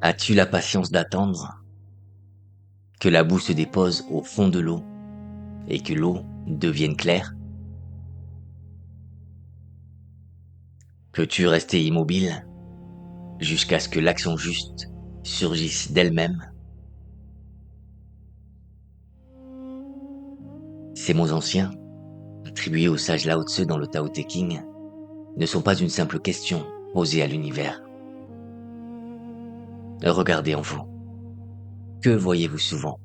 As-tu la patience d'attendre que la boue se dépose au fond de l'eau et que l'eau devienne claire? Peux-tu rester immobile jusqu'à ce que l'action juste surgisse d'elle-même? Ces mots anciens, attribués au sage Lao Tse dans le Tao Te Ching, ne sont pas une simple question posée à l'univers. Regardez en vous. Que voyez-vous souvent,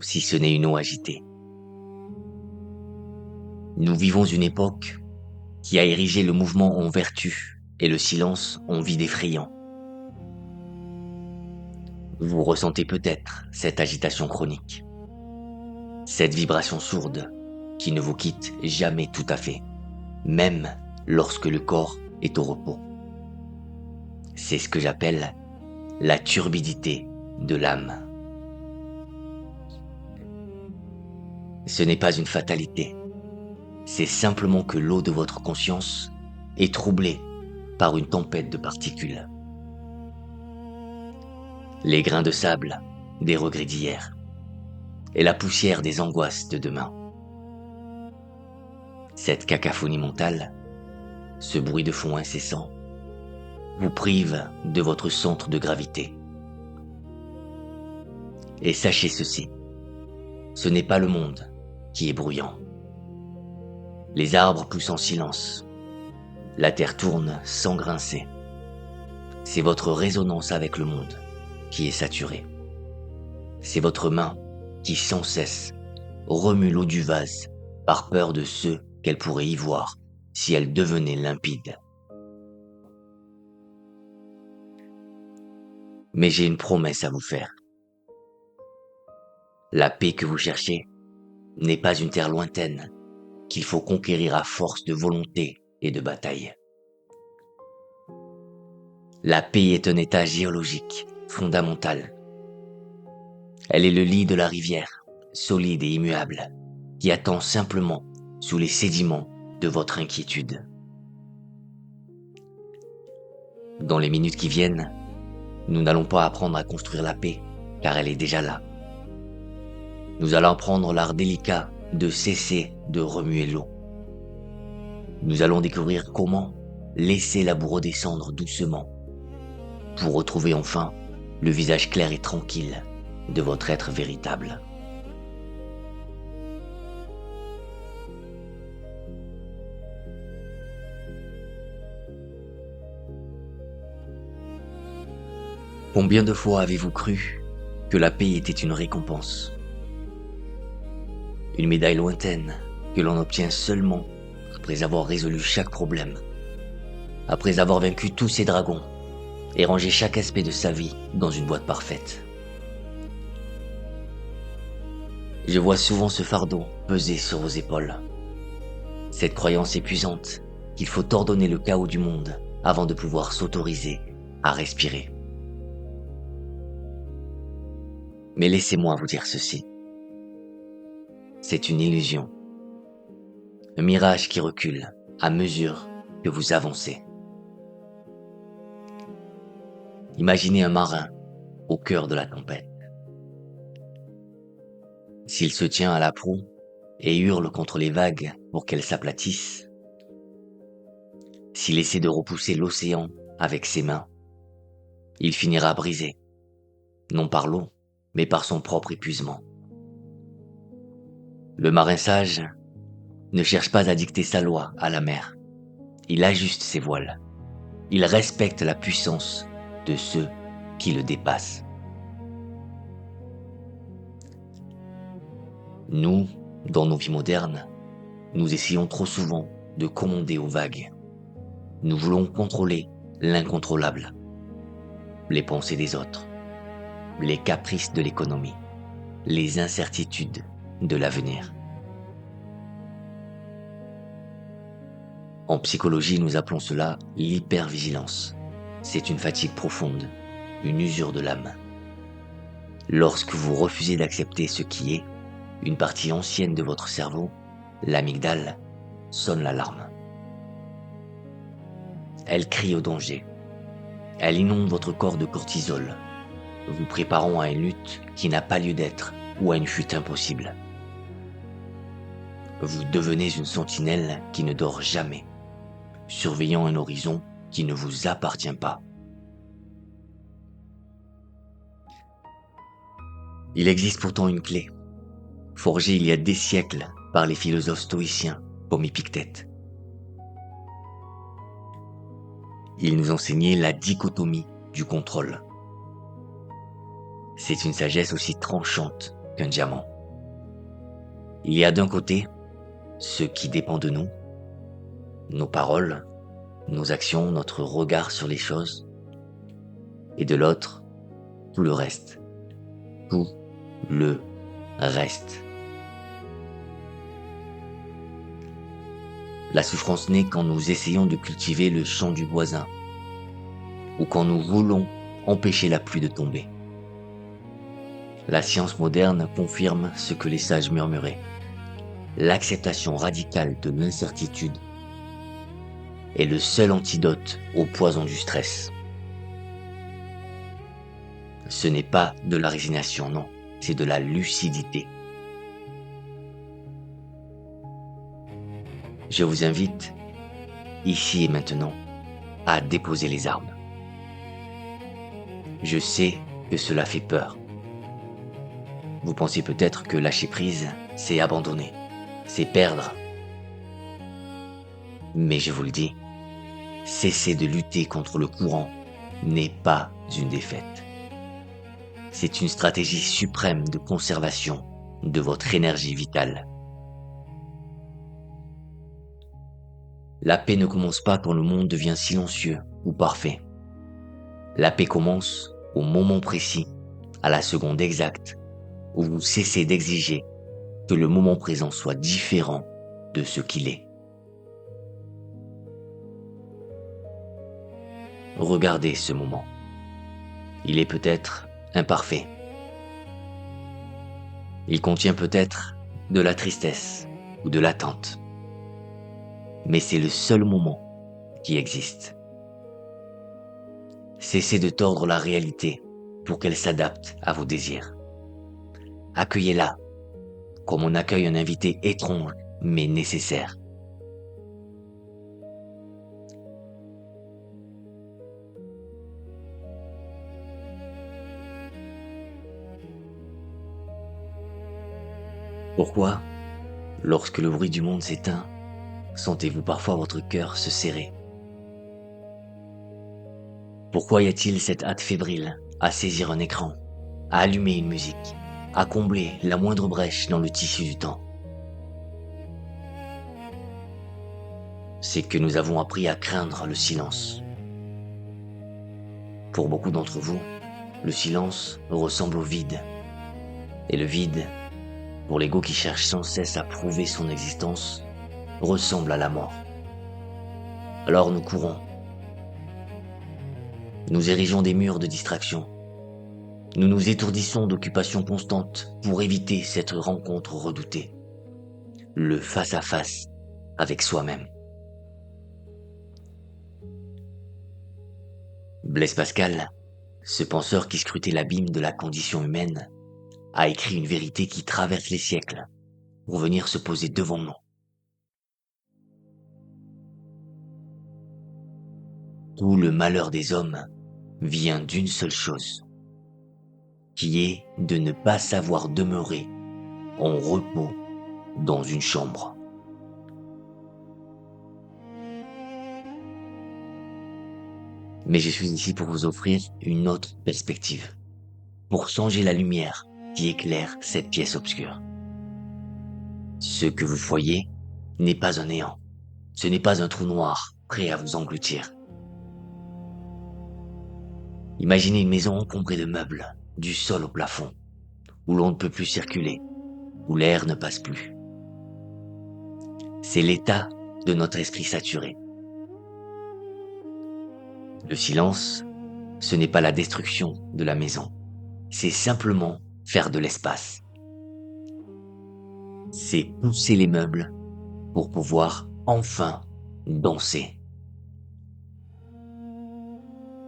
si ce n'est une eau agitée? Nous vivons une époque qui a érigé le mouvement en vertu et le silence en vide effrayant. Vous ressentez peut-être cette agitation chronique, cette vibration sourde qui ne vous quitte jamais tout à fait, même lorsque le corps est au repos. C'est ce que j'appelle la turbidité de l'âme. Ce n'est pas une fatalité, c'est simplement que l'eau de votre conscience est troublée par une tempête de particules. Les grains de sable des regrets d'hier et la poussière des angoisses de demain. Cette cacophonie mentale, ce bruit de fond incessant, vous prive de votre centre de gravité. Et sachez ceci, ce n'est pas le monde qui est bruyant. Les arbres poussent en silence, la terre tourne sans grincer. C'est votre résonance avec le monde qui est saturée. C'est votre main qui sans cesse remue l'eau du vase par peur de ceux qu'elle pourrait y voir si elle devenait limpide. Mais j'ai une promesse à vous faire. La paix que vous cherchez n'est pas une terre lointaine qu'il faut conquérir à force de volonté et de bataille. La paix est un état géologique fondamental. Elle est le lit de la rivière, solide et immuable, qui attend simplement sous les sédiments de votre inquiétude. Dans les minutes qui viennent, nous n'allons pas apprendre à construire la paix, car elle est déjà là. Nous allons apprendre l'art délicat de cesser de remuer l'eau. Nous allons découvrir comment laisser la boue redescendre doucement pour retrouver enfin le visage clair et tranquille de votre être véritable. Combien de fois avez-vous cru que la paix était une récompense? Une médaille lointaine que l'on obtient seulement après avoir résolu chaque problème, après avoir vaincu tous ses dragons et rangé chaque aspect de sa vie dans une boîte parfaite. Je vois souvent ce fardeau peser sur vos épaules. Cette croyance épuisante qu'il faut ordonner le chaos du monde avant de pouvoir s'autoriser à respirer. Mais laissez-moi vous dire ceci. C'est une illusion. Un mirage qui recule à mesure que vous avancez. Imaginez un marin au cœur de la tempête. S'il se tient à la proue et hurle contre les vagues pour qu'elles s'aplatissent, s'il essaie de repousser l'océan avec ses mains, il finira brisé, non par l'eau, mais par son propre épuisement. Le marin sage ne cherche pas à dicter sa loi à la mer. Il ajuste ses voiles. Il respecte la puissance de ceux qui le dépassent. Nous, dans nos vies modernes, nous essayons trop souvent de commander aux vagues. Nous voulons contrôler l'incontrôlable, les pensées des autres, les caprices de l'économie, les incertitudes de l'avenir. En psychologie, nous appelons cela l'hypervigilance. C'est une fatigue profonde, une usure de l'âme. Lorsque vous refusez d'accepter ce qui est, une partie ancienne de votre cerveau, l'amygdale, sonne l'alarme. Elle crie au danger. Elle inonde votre corps de cortisol, vous préparant à une lutte qui n'a pas lieu d'être ou à une fuite impossible. Vous devenez une sentinelle qui ne dort jamais, surveillant un horizon qui ne vous appartient pas. Il existe pourtant une clé, forgée il y a des siècles par les philosophes stoïciens comme Épictète. Ils nous enseignaient la dichotomie du contrôle. C'est une sagesse aussi tranchante qu'un diamant. Il y a d'un côté ce qui dépend de nous, nos paroles, nos actions, notre regard sur les choses, et de l'autre, tout le reste. Tout le reste. La souffrance naît quand nous essayons de cultiver le champ du voisin, ou quand nous voulons empêcher la pluie de tomber. La science moderne confirme ce que les sages murmuraient. L'acceptation radicale de l'incertitude est le seul antidote au poison du stress. Ce n'est pas de la résignation, non, c'est de la lucidité. Je vous invite, ici et maintenant, à déposer les armes. Je sais que cela fait peur. Vous pensez peut-être que lâcher prise, c'est abandonner, c'est perdre. Mais je vous le dis, cesser de lutter contre le courant n'est pas une défaite. C'est une stratégie suprême de conservation de votre énergie vitale. La paix ne commence pas quand le monde devient silencieux ou parfait. La paix commence au moment précis, à la seconde exacte, où vous cessez d'exiger que le moment présent soit différent de ce qu'il est. Regardez ce moment. Il est peut-être imparfait. Il contient peut-être de la tristesse ou de l'attente. Mais c'est le seul moment qui existe. Cessez de tordre la réalité pour qu'elle s'adapte à vos désirs. Accueillez-la comme on accueille un invité étrange mais nécessaire. Pourquoi, lorsque le bruit du monde s'éteint, sentez-vous parfois votre cœur se serrer? Pourquoi y a-t-il cette hâte fébrile à saisir un écran, à allumer une musique, à combler la moindre brèche dans le tissu du temps? C'est que nous avons appris à craindre le silence. Pour beaucoup d'entre vous, le silence ressemble au vide. Et le vide, pour l'ego qui cherche sans cesse à prouver son existence, ressemble à la mort. Alors nous courons. Nous érigeons des murs de distraction. Nous nous étourdissons d'occupations constantes pour éviter cette rencontre redoutée. Le face-à-face avec soi-même. Blaise Pascal, ce penseur qui scrutait l'abîme de la condition humaine, a écrit une vérité qui traverse les siècles pour venir se poser devant nous. Tout le malheur des hommes vient d'une seule chose, qui est de ne pas savoir demeurer en repos dans une chambre. Mais je suis ici pour vous offrir une autre perspective, pour changer la lumière qui éclaire cette pièce obscure. Ce que vous voyez n'est pas un néant, ce n'est pas un trou noir prêt à vous engloutir. Imaginez une maison encombrée de meubles, du sol au plafond, où l'on ne peut plus circuler, où l'air ne passe plus. C'est l'état de notre esprit saturé. Le silence, ce n'est pas la destruction de la maison, c'est simplement faire de l'espace. C'est pousser les meubles pour pouvoir enfin danser.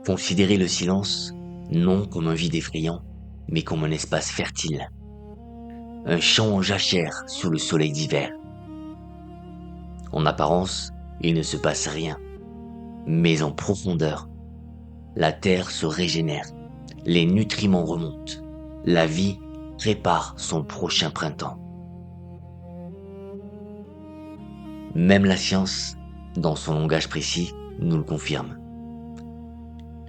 Considérez le silence non comme un vide effrayant, mais comme un espace fertile, un champ en jachère sous le soleil d'hiver. En apparence, il ne se passe rien, mais en profondeur, la terre se régénère, les nutriments remontent, la vie prépare son prochain printemps. Même la science, dans son langage précis, nous le confirme.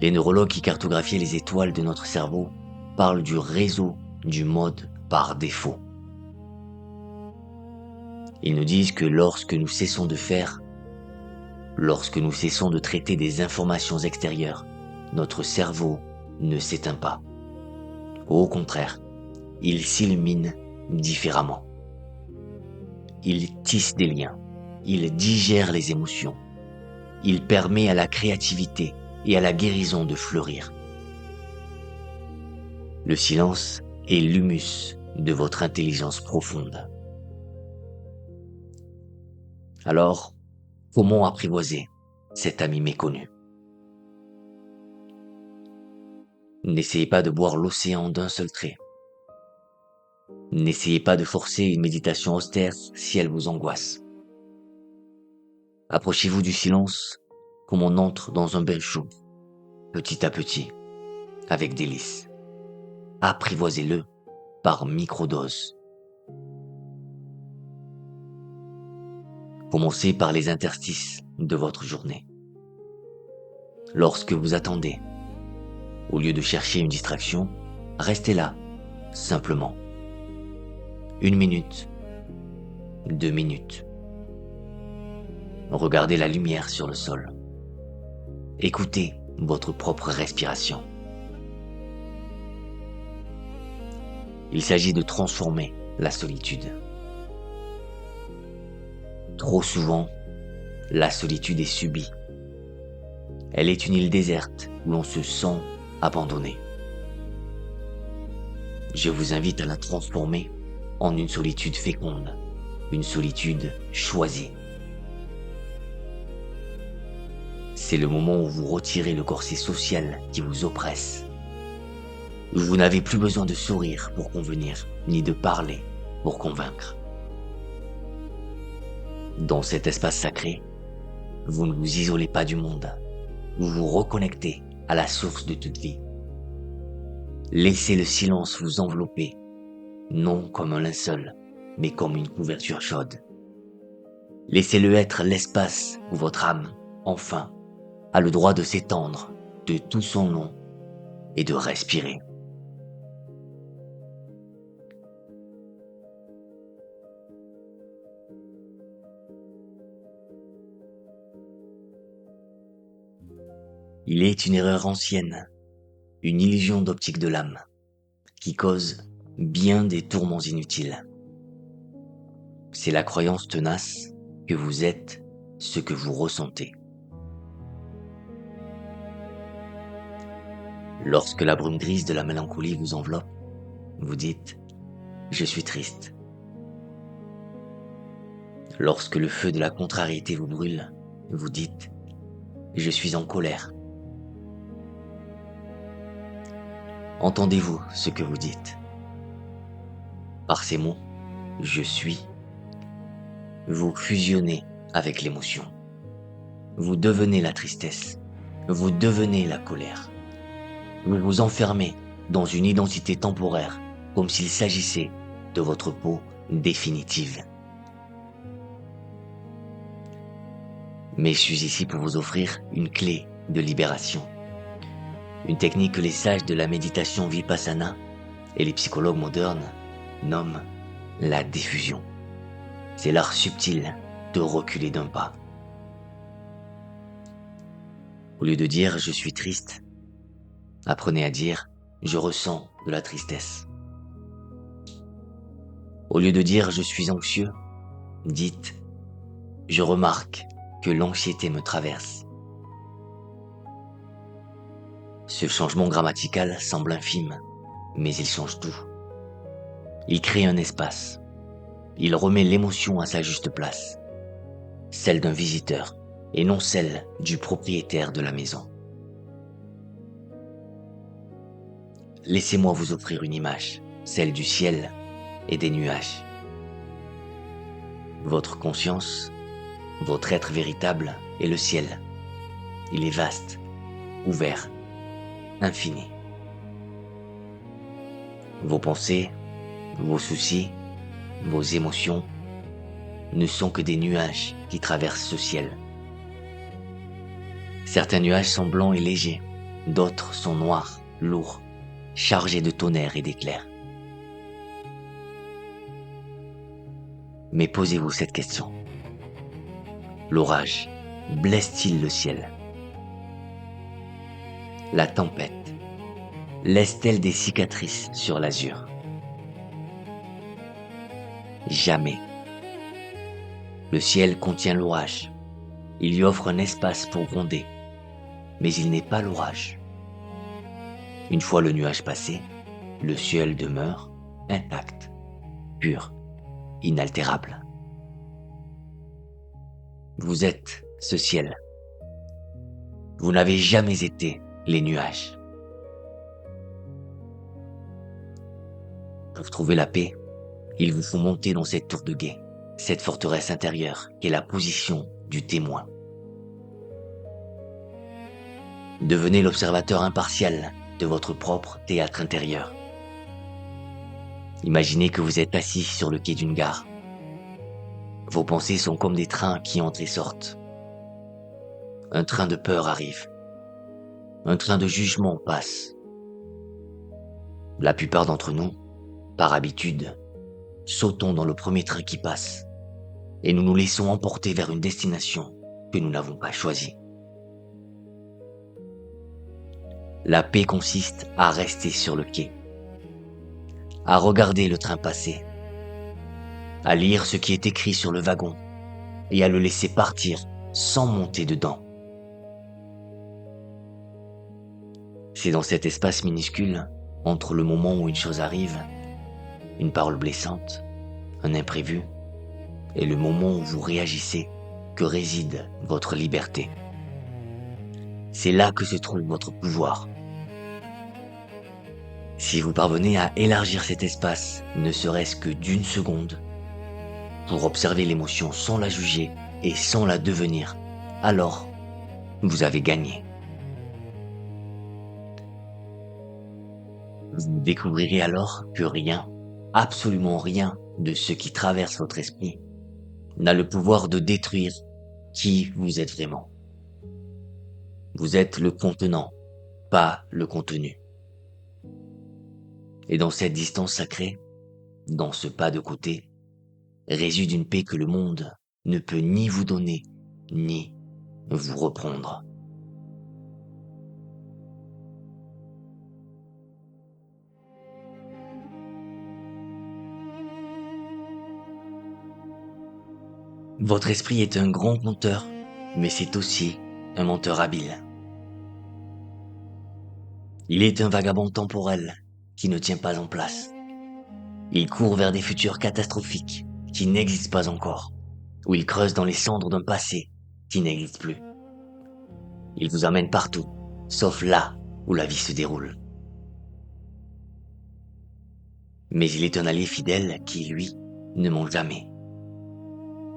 Les neurologues qui cartographiaient les étoiles de notre cerveau parlent du réseau du mode par défaut. Ils nous disent que lorsque nous cessons de faire, lorsque nous cessons de traiter des informations extérieures, notre cerveau ne s'éteint pas. Au contraire, il s'illumine différemment. Il tisse des liens, il digère les émotions, il permet à la créativité et à la guérison de fleurir. Le silence est l'humus de votre intelligence profonde. Alors, comment apprivoiser cet ami méconnu? N'essayez pas de boire l'océan d'un seul trait. N'essayez pas de forcer une méditation austère si elle vous angoisse. Approchez-vous du silence comme on entre dans un bain chaud, petit à petit, avec délice. Apprivoisez-le par microdoses. Commencez par les interstices de votre journée. Lorsque vous attendez, au lieu de chercher une distraction, restez là, simplement. 1 minute, 2 minutes. Regardez la lumière sur le sol. Écoutez votre propre respiration. Il s'agit de transformer la solitude. Trop souvent, la solitude est subie. Elle est une île déserte où l'on se sent abandonné. Je vous invite à la transformer en une solitude féconde, une solitude choisie. C'est le moment où vous retirez le corset social qui vous oppresse. Vous n'avez plus besoin de sourire pour convenir, ni de parler pour convaincre. Dans cet espace sacré, vous ne vous isolez pas du monde, vous vous reconnectez à la source de toute vie. Laissez le silence vous envelopper, non comme un linceul, mais comme une couverture chaude. Laissez-le être l'espace où votre âme, enfin, a le droit de s'étendre de tout son long et de respirer. Il est une erreur ancienne, une illusion d'optique de l'âme, qui cause bien des tourments inutiles. C'est la croyance tenace que vous êtes ce que vous ressentez. Lorsque la brume grise de la mélancolie vous enveloppe, vous dites « Je suis triste ». Lorsque le feu de la contrariété vous brûle, vous dites « Je suis en colère ». Entendez-vous ce que vous dites? Par ces mots, je suis, vous fusionnez avec l'émotion. Vous devenez la tristesse, vous devenez la colère. Vous vous enfermez dans une identité temporaire, comme s'il s'agissait de votre peau définitive. Mais je suis ici pour vous offrir une clé de libération. Une technique que les sages de la méditation Vipassana et les psychologues modernes nomment la diffusion. C'est l'art subtil de reculer d'un pas. Au lieu de dire « je suis triste », apprenez à dire « je ressens de la tristesse ». Au lieu de dire « je suis anxieux », dites « je remarque que l'anxiété me traverse ». Ce changement grammatical semble infime, mais il change tout. Il crée un espace. Il remet l'émotion à sa juste place, celle d'un visiteur et non celle du propriétaire de la maison. laissez-moi vous offrir une image, celle du ciel et des nuages. Votre conscience, votre être véritable est le ciel. Il est vaste, ouvert, infini. Vos pensées, vos soucis, vos émotions ne sont que des nuages qui traversent ce ciel. Certains nuages sont blancs et légers, d'autres sont noirs, lourds, chargés de tonnerre et d'éclairs. Mais posez-vous cette question. L'orage blesse-t-il le ciel? La tempête laisse-t-elle des cicatrices sur l'azur? Jamais. Le ciel contient l'orage. Il lui offre un espace pour gronder. Mais il n'est pas l'orage. Une fois le nuage passé, le ciel demeure intact, pur, inaltérable. Vous êtes ce ciel. Vous n'avez jamais été les nuages. Pour trouver la paix, il vous faut monter dans cette tour de guet, cette forteresse intérieure qui est la position du témoin. Devenez l'observateur impartial de votre propre théâtre intérieur. Imaginez que vous êtes assis sur le quai d'une gare. Vos pensées sont comme des trains qui entrent et sortent. Un train de peur arrive. Un train de jugement passe. La plupart d'entre nous, par habitude, sautons dans le premier train qui passe et nous nous laissons emporter vers une destination que nous n'avons pas choisie. La paix consiste à rester sur le quai, à regarder le train passer, à lire ce qui est écrit sur le wagon et à le laisser partir sans monter dedans. C'est dans cet espace minuscule, entre le moment où une chose arrive, une parole blessante, un imprévu, et le moment où vous réagissez, que réside votre liberté. C'est là que se trouve votre pouvoir. Si vous parvenez à élargir cet espace, ne serait-ce que d'une seconde, pour observer l'émotion sans la juger et sans la devenir, alors vous avez gagné. Vous découvrirez alors que rien, absolument rien de ce qui traverse votre esprit n'a le pouvoir de détruire qui vous êtes vraiment. Vous êtes le contenant, pas le contenu. Et dans cette distance sacrée, dans ce pas de côté, réside une paix que le monde ne peut ni vous donner, ni vous reprendre. Votre esprit est un grand conteur, mais c'est aussi un menteur habile. Il est un vagabond temporel qui ne tient pas en place. Il court vers des futurs catastrophiques qui n'existent pas encore, ou il creuse dans les cendres d'un passé qui n'existe plus. Il vous amène partout, sauf là où la vie se déroule. Mais il est un allié fidèle qui, lui, ne ment jamais.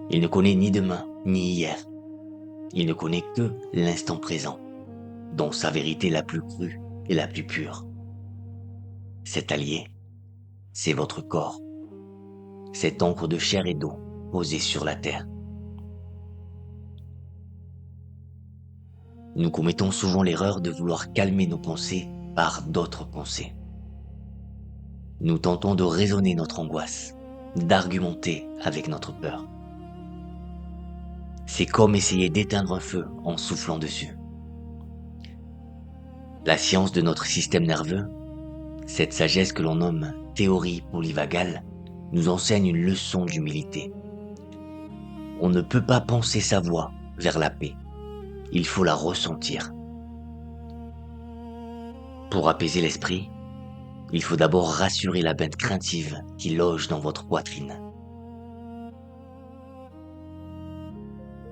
Il ne connaît ni demain, ni hier. Il ne connaît que l'instant présent, dont sa vérité la plus crue et la plus pure. Cet allié, c'est votre corps, cette encre de chair et d'eau posée sur la terre. Nous commettons souvent l'erreur de vouloir calmer nos pensées par d'autres pensées. Nous tentons de raisonner notre angoisse, d'argumenter avec notre peur. C'est comme essayer d'éteindre un feu en soufflant dessus. La science de notre système nerveux, cette sagesse que l'on nomme théorie polyvagale, nous enseigne une leçon d'humilité. On ne peut pas penser sa voie vers la paix. Il faut la ressentir. Pour apaiser l'esprit, il faut d'abord rassurer la bête craintive qui loge dans votre poitrine.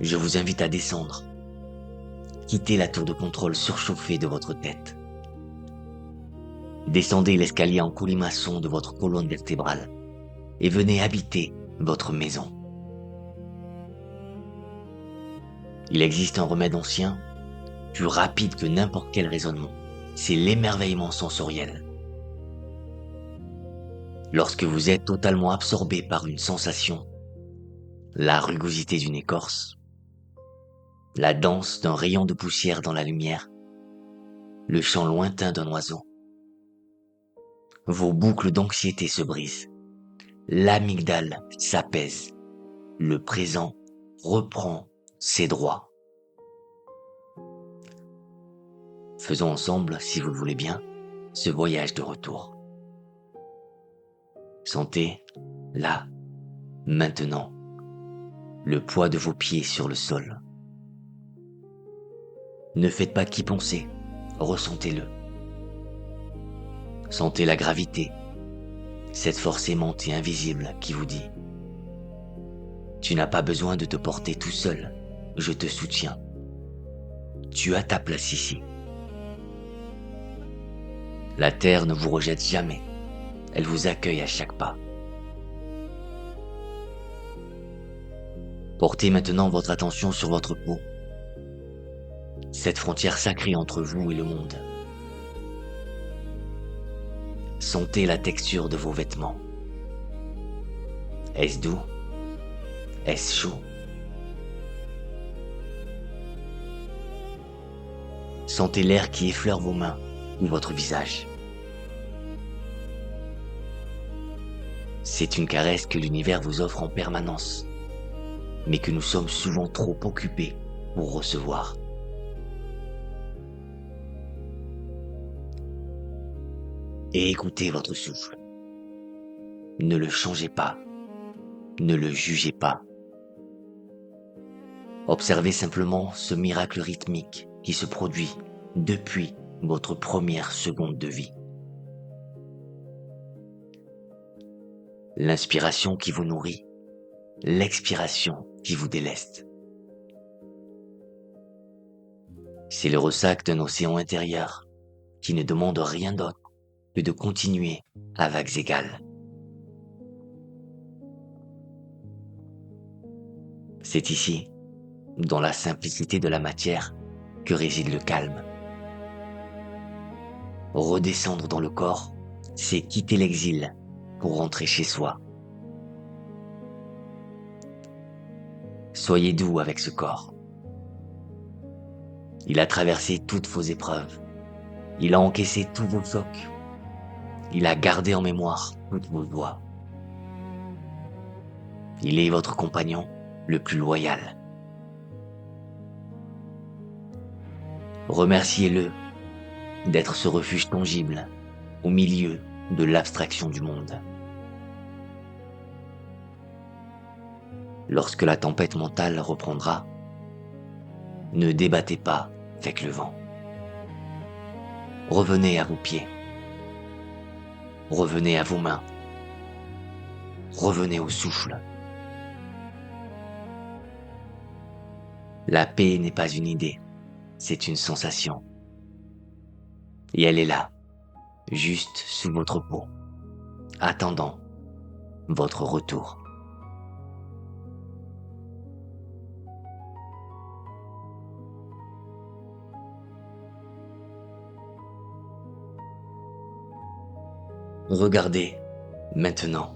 Je vous invite à descendre. Quittez la tour de contrôle surchauffée de votre tête. Descendez l'escalier en colimaçon de votre colonne vertébrale et venez habiter votre maison. Il existe un remède ancien, plus rapide que n'importe quel raisonnement. C'est l'émerveillement sensoriel. Lorsque vous êtes totalement absorbé par une sensation, la rugosité d'une écorce, la danse d'un rayon de poussière dans la lumière, le chant lointain d'un oiseau, vos boucles d'anxiété se brisent, l'amygdale s'apaise, le présent reprend ses droits. Faisons ensemble, si vous le voulez bien, ce voyage de retour. Sentez, là, maintenant, le poids de vos pieds sur le sol. Ne faites pas qu'y penser, ressentez-le. Sentez la gravité, cette force aimante et invisible qui vous dit « Tu n'as pas besoin de te porter tout seul, je te soutiens. Tu as ta place ici. » La terre ne vous rejette jamais, elle vous accueille à chaque pas. Portez maintenant votre attention sur votre peau, cette frontière sacrée entre vous et le monde. Sentez la texture de vos vêtements. Est-ce doux? Est-ce chaud? Sentez l'air qui effleure vos mains ou votre visage. C'est une caresse que l'univers vous offre en permanence, mais que nous sommes souvent trop occupés pour recevoir. Et écoutez votre souffle. Ne le changez pas, ne le jugez pas. Observez simplement ce miracle rythmique qui se produit depuis votre première seconde de vie. L'inspiration qui vous nourrit, l'expiration qui vous déleste. C'est le ressac d'un océan intérieur qui ne demande rien d'autre que de continuer à vagues égales. C'est ici, dans la simplicité de la matière, que réside le calme. Redescendre dans le corps, c'est quitter l'exil pour rentrer chez soi. Soyez doux avec ce corps. Il a traversé toutes vos épreuves. Il a encaissé tous vos chocs. Il a gardé en mémoire toutes vos joies. Il est votre compagnon le plus loyal. Remerciez-le d'être ce refuge tangible au milieu de l'abstraction du monde. Lorsque la tempête mentale reprendra, ne débattez pas avec le vent. Revenez à vos pieds. Revenez à vos mains. Revenez au souffle. La paix n'est pas une idée, c'est une sensation. Et elle est là, juste sous votre peau, attendant votre retour. Regardez, maintenant,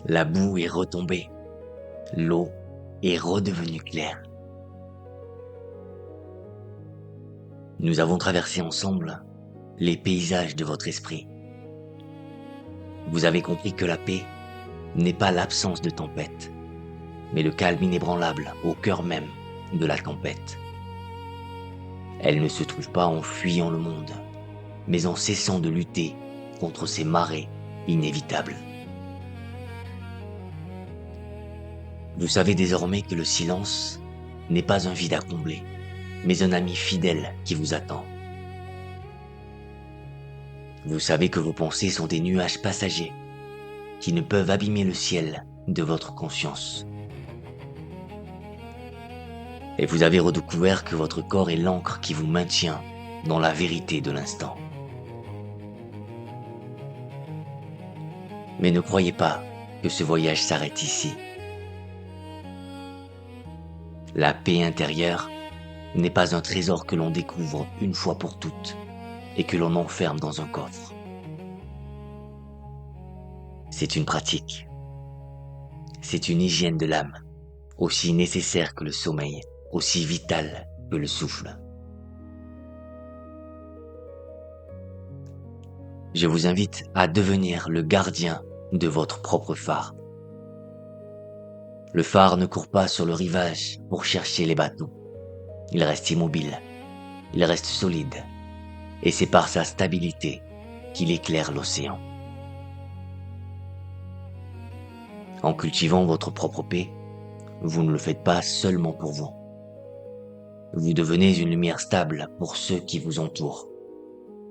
la boue est retombée, l'eau est redevenue claire. Nous avons traversé ensemble les paysages de votre esprit. Vous avez compris que la paix n'est pas l'absence de tempête, mais le calme inébranlable au cœur même de la tempête. Elle ne se trouve pas en fuyant le monde, mais en cessant de lutter contre ces marées inévitables. Vous savez désormais que le silence n'est pas un vide à combler, mais un ami fidèle qui vous attend. Vous savez que vos pensées sont des nuages passagers qui ne peuvent abîmer le ciel de votre conscience. Et vous avez redécouvert que votre corps est l'encre qui vous maintient dans la vérité de l'instant. Mais ne croyez pas que ce voyage s'arrête ici. La paix intérieure n'est pas un trésor que l'on découvre une fois pour toutes et que l'on enferme dans un coffre. C'est une pratique. C'est une hygiène de l'âme, aussi nécessaire que le sommeil, aussi vitale que le souffle. Je vous invite à devenir le gardien de votre propre phare. Le phare ne court pas sur le rivage pour chercher les bateaux. Il reste immobile, il reste solide, et c'est par sa stabilité qu'il éclaire l'océan. En cultivant votre propre paix, vous ne le faites pas seulement pour vous. Vous devenez une lumière stable pour ceux qui vous entourent.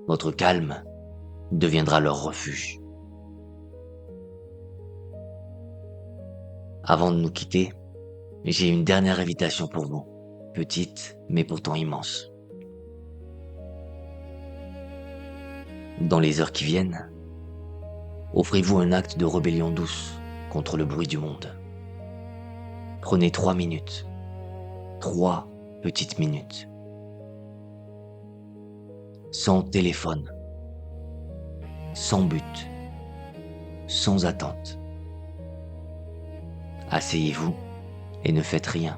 Votre calme deviendra leur refuge. Avant de nous quitter, j'ai une dernière invitation pour vous, petite mais pourtant immense. Dans les heures qui viennent, offrez-vous un acte de rébellion douce contre le bruit du monde. Prenez 3 minutes, 3 petites minutes. Sans téléphone, sans but, sans attente. Asseyez-vous et ne faites rien.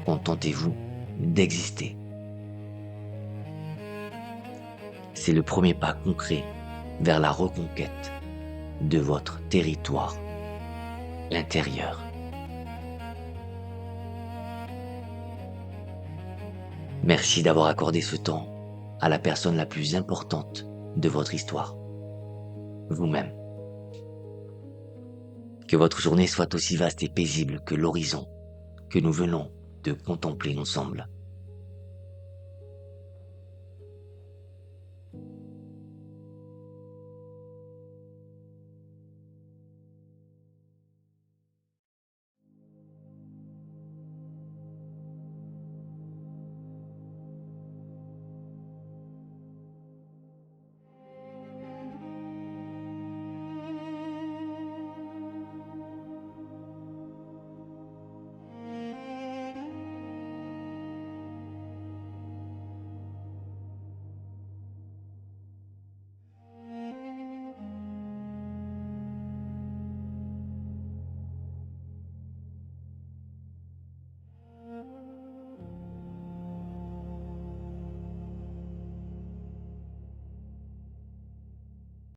Contentez-vous d'exister. C'est le premier pas concret vers la reconquête de votre territoire intérieur. Merci d'avoir accordé ce temps à la personne la plus importante de votre histoire, vous-même. Que votre journée soit aussi vaste et paisible que l'horizon que nous venons de contempler ensemble.